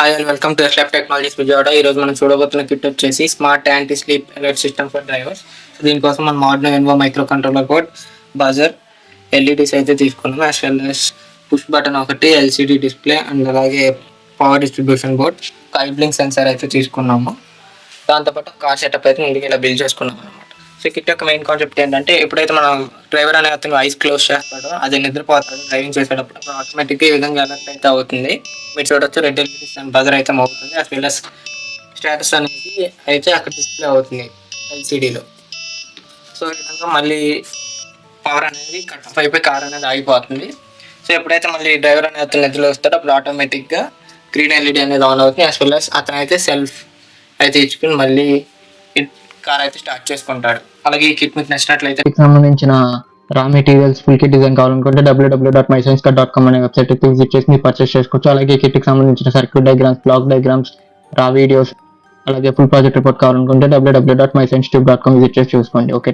Hi and welcome to ఎస్లాబ్ technologies Vijayawada. ఈ రోజు మనం చూడబోతున్న కిట్ వచ్చేసి smart anti sleep alert system for drivers. So దీనికోసం మనం Arduino Uno micro controller board, buzzer, LEDs అయితే తీసుకున్నాం. As well as push button ఒకటి, ఎల్సిడి డిస్ప్లే అండ్ అలాగే power distribution board, eyeblink sensor అయితే తీసుకున్నాము. దాంతోపాటు కార్ సెటప్ అయితే ముందుకు ఇలా బిల్డ్ చేసుకున్నాం అనమాట. సో కిట్ యొక్క మెయిన్ కాన్సెప్ట్ ఏంటంటే, ఎప్పుడైతే మనం డ్రైవర్ అనే అతను ఐస్ క్లోజ్ చేస్తాడో అది నిద్రపోతాడు డ్రైవింగ్ చేసేటప్పుడు, ఆటోమేటిక్గా ఈ విధంగా అలర్ట్ అయితే అవుతుంది. మీరు చూడొచ్చు రెడ్ ఎల్ఈడీస్ అండ్ బజర్ అయితే అవుతుంది. యాజ్ వెల్ యాజ్ స్టేటస్ అనేది అయితే అక్కడ డిస్ప్లే అవుతుంది ఎల్సిడిలో. సో ఈ విధంగా మళ్ళీ పవర్ అనేది కట్ ఆఫ్ అయిపోయి కార్ అనేది ఆగిపోతుంది. సో ఎప్పుడైతే మళ్ళీ డ్రైవర్ అనే అతను నిద్రలో వస్తాడో అప్పుడు ఆటోమేటిక్గా గ్రీన్ ఎల్ఈడీ అనేది ఆన్ అవుతుంది. యాజ్ వెల్ యాజ్ అతను అయితే సెల్ఫ్ అయితే ఇచ్చుకుని మళ్ళీ కార్ అయితే స్టార్ట్ చేసుకుంటాడు. అలాగే ఈ కిట్ మీకు నచ్చినట్లయితే సంబంధించిన రా మెటీరియల్స్ ఫుల్ కిట్ డిజైన్ కావాలనుకుంటే www.myscience.com అనే వెబ్సైట్ అయితే విజిట్ చేసి మీరు పర్చేస్ చేసుకోవచ్చు. అలాగే కిట్ కి సంబంధించిన సర్క్యూట్ డయాగ్రామ్స్, బ్లాక్ డయాగ్రామ్స్, రా వీడియోస్, అలాగే ఫుల్ ప్రాజెక్ట్ రిపోర్ట్ కావాలనుకుంటే www.mysciencetube.com విజిట్ చేసి చూసుకోండి. ఓకే.